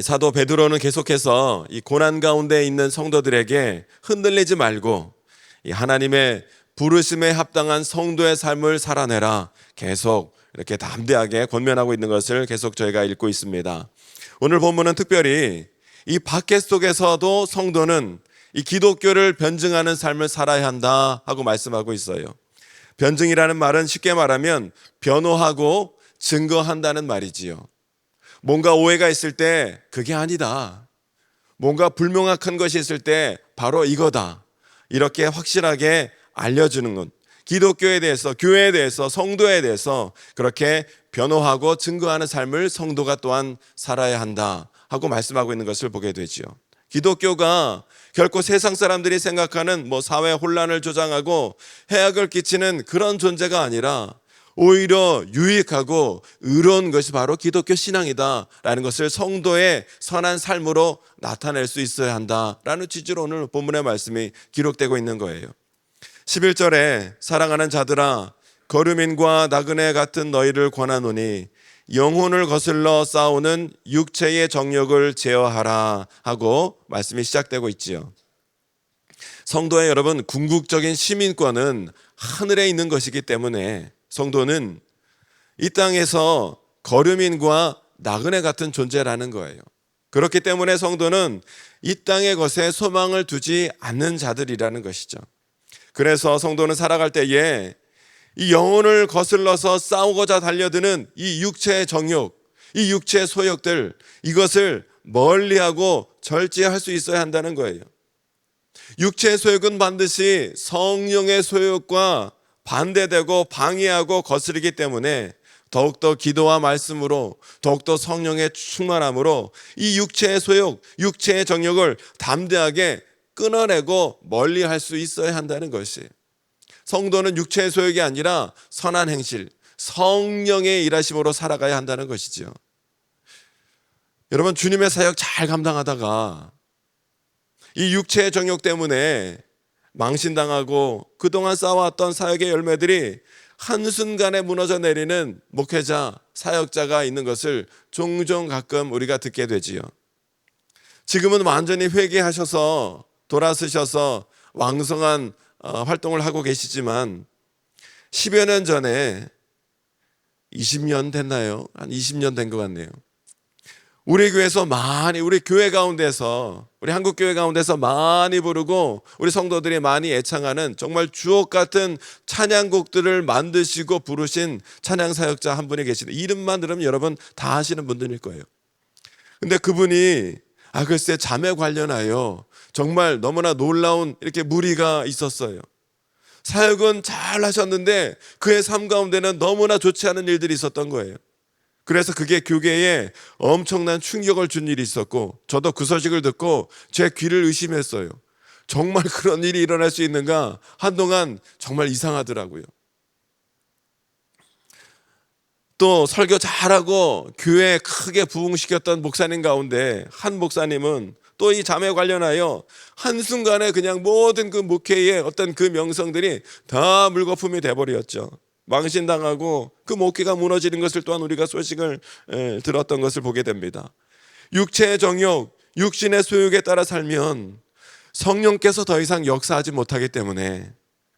사도 베드로는 계속해서 이 고난 가운데 있는 성도들에게 흔들리지 말고 이 하나님의 부르심에 합당한 성도의 삶을 살아내라, 계속 이렇게 담대하게 권면하고 있는 것을 계속 저희가 읽고 있습니다. 오늘 본문은 특별히 이 박해 속에서도 성도는 이 기독교를 변증하는 삶을 살아야 한다 하고 말씀하고 있어요. 변증이라는 말은 쉽게 말하면 변호하고 증거한다는 말이지요. 뭔가 오해가 있을 때 그게 아니다, 뭔가 불명확한 것이 있을 때 바로 이거다, 이렇게 확실하게 알려주는 것, 기독교에 대해서, 교회에 대해서, 성도에 대해서 그렇게 변호하고 증거하는 삶을 성도가 또한 살아야 한다 하고 말씀하고 있는 것을 보게 되죠. 기독교가 결코 세상 사람들이 생각하는 사회 혼란을 조장하고 해악을 끼치는 그런 존재가 아니라 오히려 유익하고 의로운 것이 바로 기독교 신앙이다라는 것을 성도의 선한 삶으로 나타낼 수 있어야 한다라는 취지로 오늘 본문의 말씀이 기록되고 있는 거예요. 11절에 사랑하는 자들아, 거류민과 나그네 같은 너희를 권하노니 영혼을 거슬러 싸우는 육체의 정욕을 제어하라 하고 말씀이 시작되고 있지요. 성도의 여러분, 궁극적인 시민권은 하늘에 있는 것이기 때문에 성도는 이 땅에서 거류민과 나그네 같은 존재라는 거예요. 그렇기 때문에 성도는 이 땅의 것에 소망을 두지 않는 자들이라는 것이죠. 그래서 성도는 살아갈 때에 이 영혼을 거슬러서 싸우고자 달려드는 이 육체의 정욕, 이 육체의 소욕들, 이것을 멀리하고 절제할 수 있어야 한다는 거예요. 육체의 소욕은 반드시 성령의 소욕과 반대되고 방해하고 거스르기 때문에 더욱더 기도와 말씀으로, 더욱더 성령의 충만함으로 이 육체의 소욕, 육체의 정욕을 담대하게 끊어내고 멀리할 수 있어야 한다는 것이, 성도는 육체의 소욕이 아니라 선한 행실, 성령의 일하심으로 살아가야 한다는 것이죠. 여러분, 주님의 사역 잘 감당하다가 이 육체의 정욕 때문에 망신당하고 그동안 쌓아왔던 사역의 열매들이 한순간에 무너져 내리는 목회자, 사역자가 있는 것을 종종 가끔 우리가 듣게 되지요. 지금은 완전히 회개하셔서 돌아서셔서 왕성한 활동을 하고 계시지만 10여 년 전에, 20년 됐나요? 한 20년 된 것 같네요. 우리 교회에서 많이, 우리 교회 가운데서, 우리 한국교회 가운데서 많이 부르고 우리 성도들이 많이 애창하는 정말 주옥 같은 찬양곡들을 만드시고 부르신 찬양사역자 한 분이 계시는데, 이름만 들으면 여러분 다 아시는 분들일 거예요. 근데 그분이 글쎄 잠에 관련하여 정말 너무나 놀라운 이렇게 무리가 있었어요. 사역은 잘 하셨는데 그의 삶 가운데는 너무나 좋지 않은 일들이 있었던 거예요. 그래서 그게 교계에 엄청난 충격을 준 일이 있었고, 저도 그 소식을 듣고 제 귀를 의심했어요. 정말 그런 일이 일어날 수 있는가? 한동안 정말 이상하더라고요. 또 설교 잘하고 교회에 크게 부흥시켰던 목사님 가운데 한 목사님은 또 이 잠에 관련하여 한순간에 그냥 모든 그 목회의 어떤 그 명성들이 다 물거품이 돼버렸죠. 망신당하고 그 목회가 무너지는 것을 또한 우리가 소식을 들었던 것을 보게 됩니다. 육체의 정욕, 육신의 소욕에 따라 살면 성령께서 더 이상 역사하지 못하기 때문에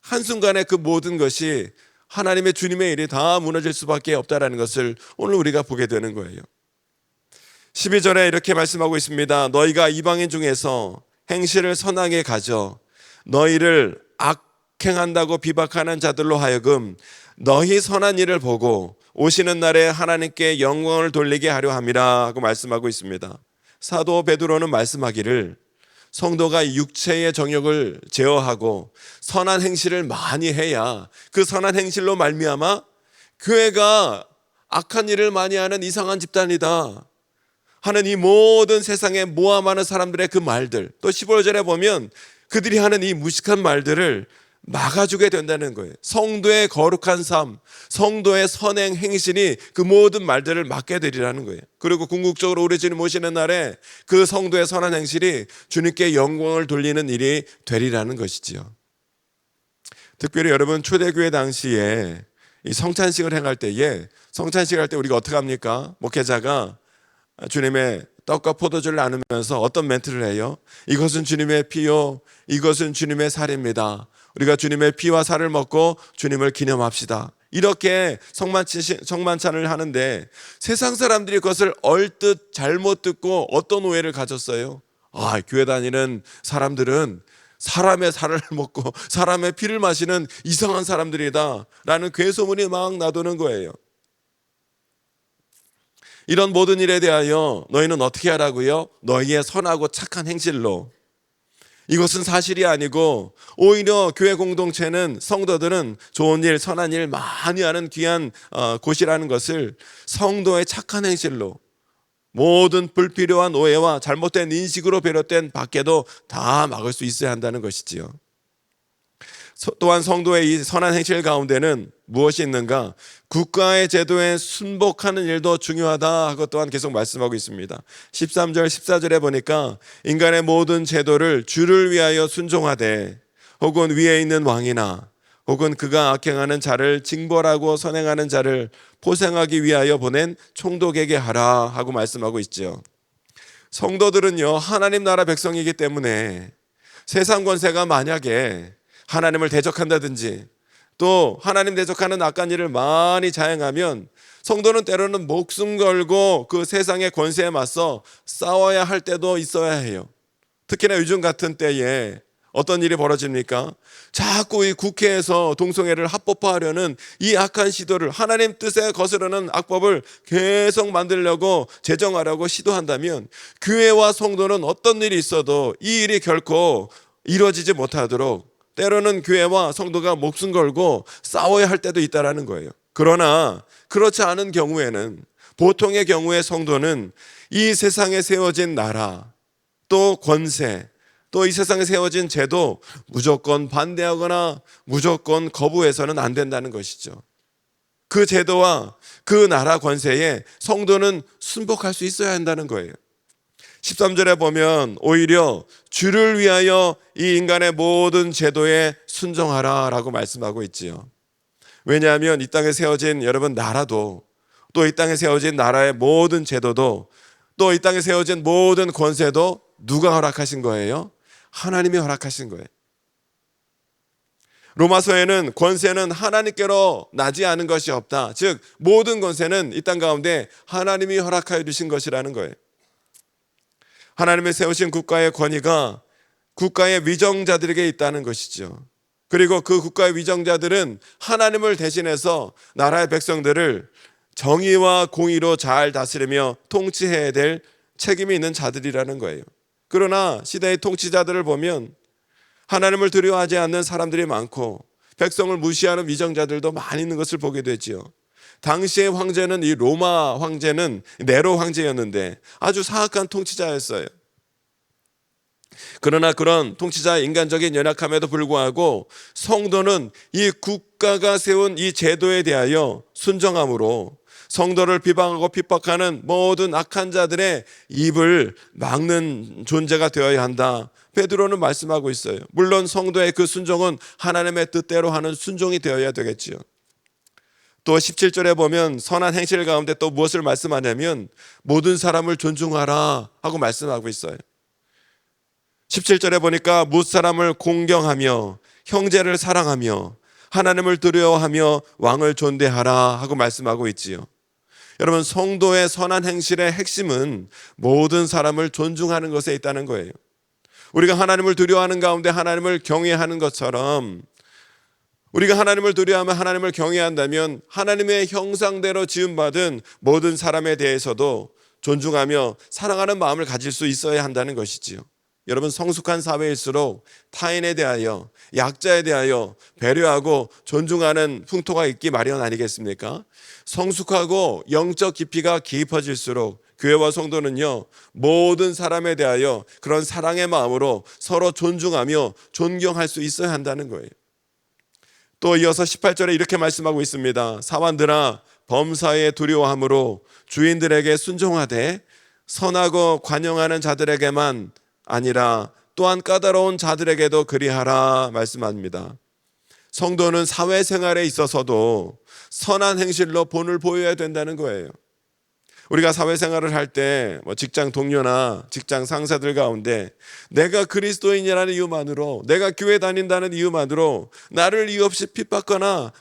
한순간에 그 모든 것이 하나님의 주님의 일이 다 무너질 수밖에 없다는 것을 오늘 우리가 보게 되는 거예요. 12절에 이렇게 말씀하고 있습니다. 너희가 이방인 중에서 행실을 선하게 가져 너희를 악행한다고 비박하는 자들로 하여금 너희 선한 일을 보고 오시는 날에 하나님께 영광을 돌리게 하려 함이라 하고 말씀하고 있습니다. 사도 베드로는 말씀하기를 성도가 육체의 정욕을 제어하고 선한 행실을 많이 해야 그 선한 행실로 말미암아 교회가 악한 일을 많이 하는 이상한 집단이다 하는 이 모든 세상에 모함하는 사람들의 그 말들, 또 15절에 보면 그들이 하는 이 무식한 말들을 막아주게 된다는 거예요. 성도의 거룩한 삶, 성도의 선행 행실이 그 모든 말들을 막게 되리라는 거예요. 그리고 궁극적으로 우리 주님 오시는 날에 그 성도의 선한 행실이 주님께 영광을 돌리는 일이 되리라는 것이지요. 특별히 여러분, 초대교회 당시에 이 성찬식을 행할 때에, 성찬식을 할 때 우리가 어떻게 합니까? 목회자가 주님의 떡과 포도주를 나누면서 어떤 멘트를 해요? 이것은 주님의 피요, 이것은 주님의 살입니다. 우리가 주님의 피와 살을 먹고 주님을 기념합시다. 이렇게 성만찬을 하는데 세상 사람들이 그것을 얼뜻 잘못 듣고 어떤 오해를 가졌어요? 아, 교회 다니는 사람들은 사람의 살을 먹고 사람의 피를 마시는 이상한 사람들이다 라는 괴소문이 막 나도는 거예요. 이런 모든 일에 대하여 너희는 어떻게 하라고요? 너희의 선하고 착한 행실로. 이것은 사실이 아니고 오히려 교회 공동체는, 성도들은 좋은 일, 선한 일 많이 하는 귀한 곳이라는 것을 성도의 착한 행실로, 모든 불필요한 오해와 잘못된 인식으로 비롯된 밖에도 다 막을 수 있어야 한다는 것이지요. 또한 성도의 이 선한 행실 가운데는 무엇이 있는가? 국가의 제도에 순복하는 일도 중요하다 하고 또한 계속 말씀하고 있습니다. 13절 14절에 보니까 인간의 모든 제도를 주를 위하여 순종하되 혹은 위에 있는 왕이나 혹은 그가 악행하는 자를 징벌하고 선행하는 자를 포생하기 위하여 보낸 총독에게 하라 하고 말씀하고 있죠. 성도들은요, 하나님 나라 백성이기 때문에 세상 권세가 만약에 하나님을 대적한다든지 또 하나님 대적하는 악한 일을 많이 자행하면 성도는 때로는 목숨 걸고 그 세상의 권세에 맞서 싸워야 할 때도 있어야 해요. 특히나 요즘 같은 때에 어떤 일이 벌어집니까? 자꾸 이 국회에서 동성애를 합법화하려는 이 악한 시도를, 하나님 뜻에 거스르는 악법을 계속 만들려고 제정하려고 시도한다면 교회와 성도는 어떤 일이 있어도 이 일이 결코 이루어지지 못하도록 때로는 교회와 성도가 목숨 걸고 싸워야 할 때도 있다라는 거예요. 그러나 그렇지 않은 경우에는, 보통의 경우에 성도는 이 세상에 세워진 나라, 또 권세, 또 이 세상에 세워진 제도 무조건 반대하거나 무조건 거부해서는 안 된다는 것이죠. 그 제도와 그 나라 권세에 성도는 순복할 수 있어야 한다는 거예요. 13절에 보면 오히려 주를 위하여 이 인간의 모든 제도에 순종하라 라고 말씀하고 있지요. 왜냐하면 이 땅에 세워진 여러분 나라도, 또 이 땅에 세워진 나라의 모든 제도도, 또 이 땅에 세워진 모든 권세도 누가 허락하신 거예요? 하나님이 허락하신 거예요. 로마서에는 권세는 하나님께로 나지 않은 것이 없다. 즉 모든 권세는 이 땅 가운데 하나님이 허락하여 주신 것이라는 거예요. 하나님이 세우신 국가의 권위가 국가의 위정자들에게 있다는 것이죠. 그리고 그 국가의 위정자들은 하나님을 대신해서 나라의 백성들을 정의와 공의로 잘 다스리며 통치해야 될 책임이 있는 자들이라는 거예요. 그러나 시대의 통치자들을 보면 하나님을 두려워하지 않는 사람들이 많고 백성을 무시하는 위정자들도 많이 있는 것을 보게 되지요. 당시의 황제는, 이 로마 황제는 네로 황제였는데 아주 사악한 통치자였어요. 그러나 그런 통치자의 인간적인 연약함에도 불구하고 성도는 이 국가가 세운 이 제도에 대하여 순종함으로 성도를 비방하고 핍박하는 모든 악한 자들의 입을 막는 존재가 되어야 한다. 베드로는 말씀하고 있어요. 물론 성도의 그 순종은 하나님의 뜻대로 하는 순종이 되어야 되겠지요. 또 17절에 보면 선한 행실 가운데 또 무엇을 말씀하냐면 모든 사람을 존중하라 하고 말씀하고 있어요. 17절에 보니까 무사람을 공경하며 형제를 사랑하며 하나님을 두려워하며 왕을 존대하라 하고 말씀하고 있지요. 여러분, 성도의 선한 행실의 핵심은 모든 사람을 존중하는 것에 있다는 거예요. 우리가 하나님을 두려워하는 가운데 하나님을 경외하는 것처럼, 우리가 하나님을 두려워하며 하나님을 경외한다면 하나님의 형상대로 지음받은 모든 사람에 대해서도 존중하며 사랑하는 마음을 가질 수 있어야 한다는 것이지요. 여러분, 성숙한 사회일수록 타인에 대하여, 약자에 대하여 배려하고 존중하는 풍토가 있기 마련 아니겠습니까? 성숙하고 영적 깊이가 깊어질수록 교회와 성도는요, 모든 사람에 대하여 그런 사랑의 마음으로 서로 존중하며 존경할 수 있어야 한다는 거예요. 또 이어서 18절에 이렇게 말씀하고 있습니다. 사환들아, 범사에 두려워함으로 주인들에게 순종하되 선하고 관용하는 자들에게만 아니라 또한 까다로운 자들에게도 그리하라 말씀합니다. 성도는 사회생활에 있어서도 선한 행실로 본을 보여야 된다는 거예요. 우리가 사회생활을 할 때 직장 동료나 직장 상사들 가운데 내가 그리스도인이라는 이유만으로, 내가 교회 다닌다는 이유만으로 나를 이유 없이 핍박하거나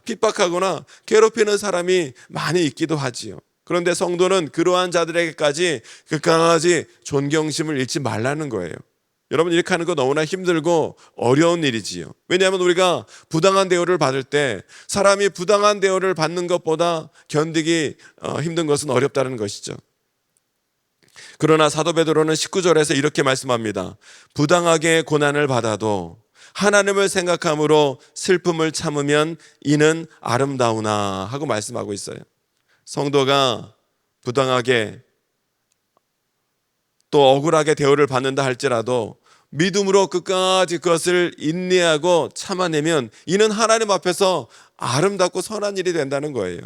괴롭히는 사람이 많이 있기도 하지요. 그런데 성도는 그러한 자들에게까지 끝까지 존경심을 잃지 말라는 거예요. 여러분, 이렇게 하는 거 너무나 힘들고 어려운 일이지요. 왜냐하면 우리가 부당한 대우를 받을 때 사람이 부당한 대우를 받는 것보다 견디기 힘든 것은 어렵다는 것이죠. 그러나 사도 베드로는 19절에서 이렇게 말씀합니다. 부당하게 고난을 받아도 하나님을 생각함으로 슬픔을 참으면 이는 아름다우나 하고 말씀하고 있어요. 성도가 부당하게 또 억울하게 대우를 받는다 할지라도 믿음으로 끝까지 그것을 인내하고 참아내면 이는 하나님 앞에서 아름답고 선한 일이 된다는 거예요.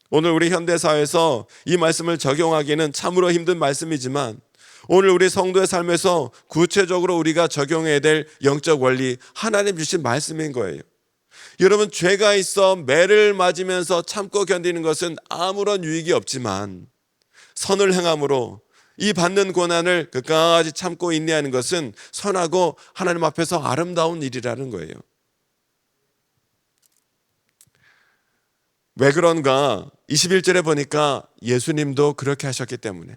오늘 우리 현대사회에서 이 말씀을 적용하기는 참으로 힘든 말씀이지만 오늘 우리 성도의 삶에서 구체적으로 우리가 적용해야 될 영적 원리, 하나님 주신 말씀인 거예요. 여러분, 죄가 있어 매를 맞으면서 참고 견디는 것은 아무런 유익이 없지만 선을 행함으로 이 받는 고난을 끝까지 참고 인내하는 것은 선하고 하나님 앞에서 아름다운 일이라는 거예요. 왜 그런가? 21절에 보니까 예수님도 그렇게 하셨기 때문에.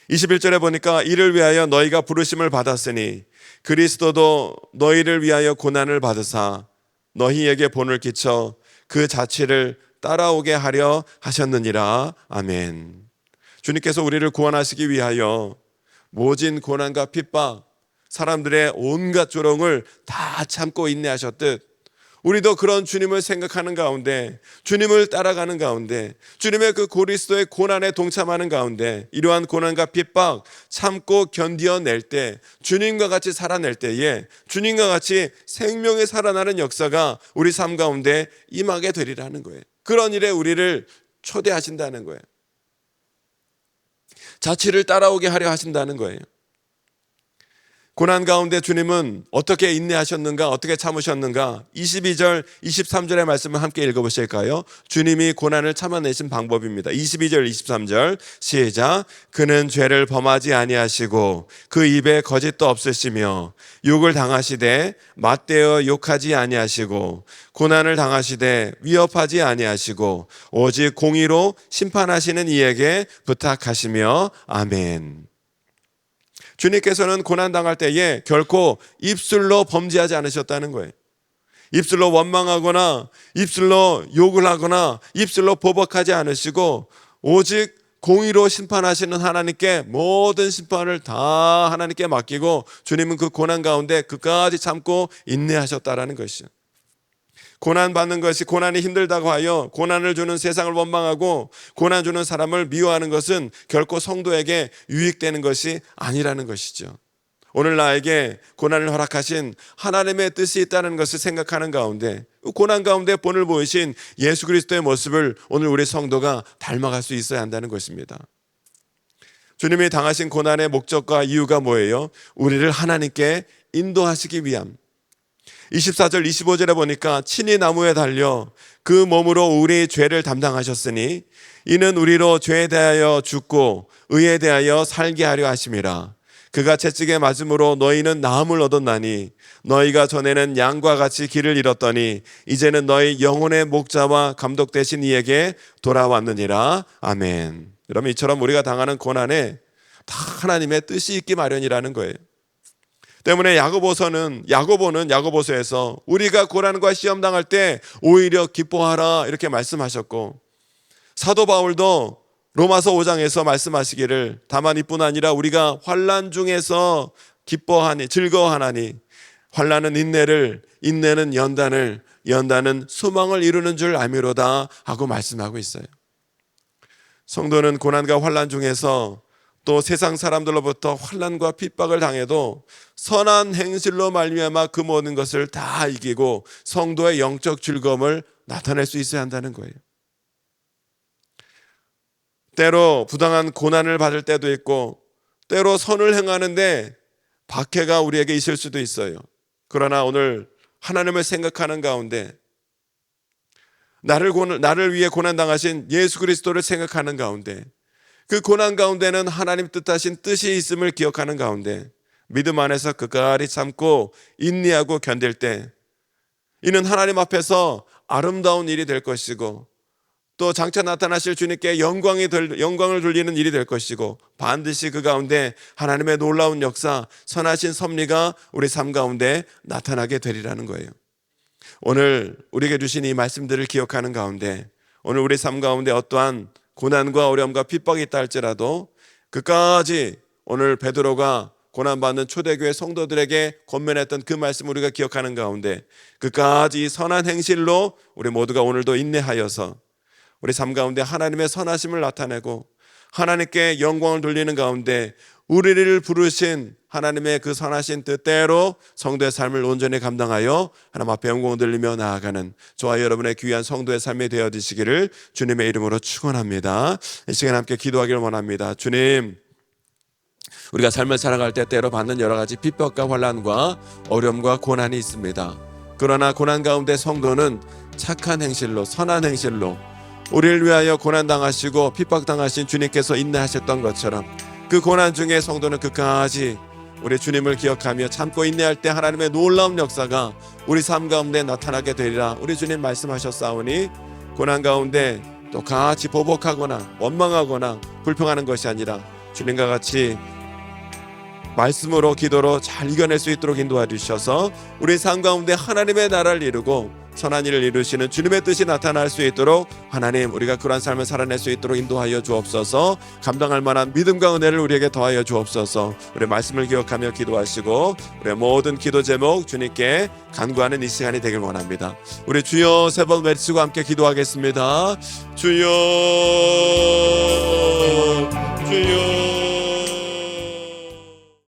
21절에 보니까 이를 위하여 너희가 부르심을 받았으니 그리스도도 너희를 위하여 고난을 받으사 너희에게 본을 끼쳐 그 자취를 따라오게 하려 하셨느니라. 아멘. 주님께서 우리를 구원하시기 위하여 모진 고난과 핍박, 사람들의 온갖 조롱을 다 참고 인내하셨듯 우리도 그런 주님을 생각하는 가운데, 주님을 따라가는 가운데, 주님의 그 그리스도의 고난에 동참하는 가운데 이러한 고난과 핍박 참고 견디어낼 때, 주님과 같이 살아낼 때에 주님과 같이 생명이 살아나는 역사가 우리 삶 가운데 임하게 되리라는 거예요. 그런 일에 우리를 초대하신다는 거예요. 자취를 따라오게 하려 하신다는 거예요. 고난 가운데 주님은 어떻게 인내하셨는가, 어떻게 참으셨는가? 22절, 23절의 말씀을 함께 읽어보실까요? 주님이 고난을 참아내신 방법입니다. 22절, 23절 시작. 그는 죄를 범하지 아니하시고 그 입에 거짓도 없으시며 욕을 당하시되 맞대어 욕하지 아니하시고 고난을 당하시되 위협하지 아니하시고 오직 공의로 심판하시는 이에게 부탁하시며 아멘. 주님께서는 고난당할 때에 결코 입술로 범죄하지 않으셨다는 거예요. 입술로 원망하거나 입술로 욕을 하거나 입술로 보복하지 않으시고 오직 공의로 심판하시는 하나님께 모든 심판을 다 하나님께 맡기고 주님은 그 고난 가운데 끝까지 참고 인내하셨다라는 것이죠. 고난받는 것이, 고난이 힘들다고 하여 고난을 주는 세상을 원망하고 고난 주는 사람을 미워하는 것은 결코 성도에게 유익되는 것이 아니라는 것이죠. 오늘 나에게 고난을 허락하신 하나님의 뜻이 있다는 것을 생각하는 가운데 고난 가운데 본을 보이신 예수 그리스도의 모습을 오늘 우리 성도가 닮아갈 수 있어야 한다는 것입니다. 주님이 당하신 고난의 목적과 이유가 뭐예요? 우리를 하나님께 인도하시기 위함. 24절 25절에 보니까 친히 나무에 달려 그 몸으로 우리 죄를 담당하셨으니 이는 우리로 죄에 대하여 죽고 의에 대하여 살게 하려 하심이라. 그가 채찍에 맞음으로 너희는 나음을 얻었나니 너희가 전에는 양과 같이 길을 잃었더니 이제는 너희 영혼의 목자와 감독 되신 이에게 돌아왔느니라. 아멘. 여러분, 이처럼 우리가 당하는 고난에 다 하나님의 뜻이 있기 마련이라는 거예요. 때문에 야고보서에서 우리가 고난과 시험 당할 때 오히려 기뻐하라 이렇게 말씀하셨고, 사도 바울도 로마서 5장에서 말씀하시기를 다만 이뿐 아니라 우리가 환난 중에서 기뻐하니 즐거워하나니 환난은 인내를, 인내는 연단을, 연단은 소망을 이루는 줄 알미로다 하고 말씀하고 있어요. 성도는 고난과 환난 중에서 또 세상 사람들로부터 환난과 핍박을 당해도 선한 행실로 말미암아 그 모든 것을 다 이기고 성도의 영적 즐거움을 나타낼 수 있어야 한다는 거예요. 때로 부당한 고난을 받을 때도 있고 때로 선을 행하는데 박해가 우리에게 있을 수도 있어요. 그러나 오늘 하나님을 생각하는 가운데 나를 위해 고난당하신 예수 그리스도를 생각하는 가운데 그 고난 가운데는 하나님 뜻하신 뜻이 있음을 기억하는 가운데 믿음 안에서 끝까지 참고 인내하고 견딜 때 이는 하나님 앞에서 아름다운 일이 될 것이고 또 장차 나타나실 주님께 영광을 돌리는 일이 될 것이고 반드시 그 가운데 하나님의 놀라운 역사, 선하신 섭리가 우리 삶 가운데 나타나게 되리라는 거예요. 오늘 우리에게 주신 이 말씀들을 기억하는 가운데 오늘 우리 삶 가운데 어떠한 고난과 어려움과 핍박이 있다 할지라도 끝까지 오늘 베드로가 고난받는 초대교회 성도들에게 권면했던 그 말씀 우리가 기억하는 가운데 끝까지 이 선한 행실로 우리 모두가 오늘도 인내하여서 우리 삶 가운데 하나님의 선하심을 나타내고 하나님께 영광을 돌리는 가운데 우리를 부르신 하나님의 그 선하신 뜻대로 성도의 삶을 온전히 감당하여 하나님 앞에 영광을 돌리며 나아가는 저와 여러분의 귀한 성도의 삶이 되어지시기를 주님의 이름으로 축원합니다. 이 시간 함께 기도하기를 원합니다. 주님, 우리가 삶을 살아갈 때 때로 받는 여러 가지 핍박과 환난과 어려움과 고난이 있습니다. 그러나 고난 가운데 성도는 착한 행실로 선한 행실로 우리를 위하여 고난당하시고 핍박당하신 주님께서 인내하셨던 것처럼 그 고난 중에 성도는 끝까지 우리 주님을 기억하며 참고 인내할 때 하나님의 놀라운 역사가 우리 삶 가운데 나타나게 되리라 우리 주님 말씀하셨사오니 고난 가운데 또 같이 보복하거나 원망하거나 불평하는 것이 아니라 주님과 같이 말씀으로 기도로 잘 이겨낼 수 있도록 인도해 주셔서 우리 삶 가운데 하나님의 나라를 이루고 선한 일을 이루시는 주님의 뜻이 나타날 수 있도록 하나님 우리가 그러한 삶을 살아낼 수 있도록 인도하여 주옵소서. 감당할 만한 믿음과 은혜를 우리에게 더하여 주옵소서. 우리 말씀을 기억하며 기도하시고 우리의 모든 기도 제목 주님께 간구하는 이 시간이 되길 원합니다. 우리 주여 세 번 외치고 함께 기도하겠습니다. 주여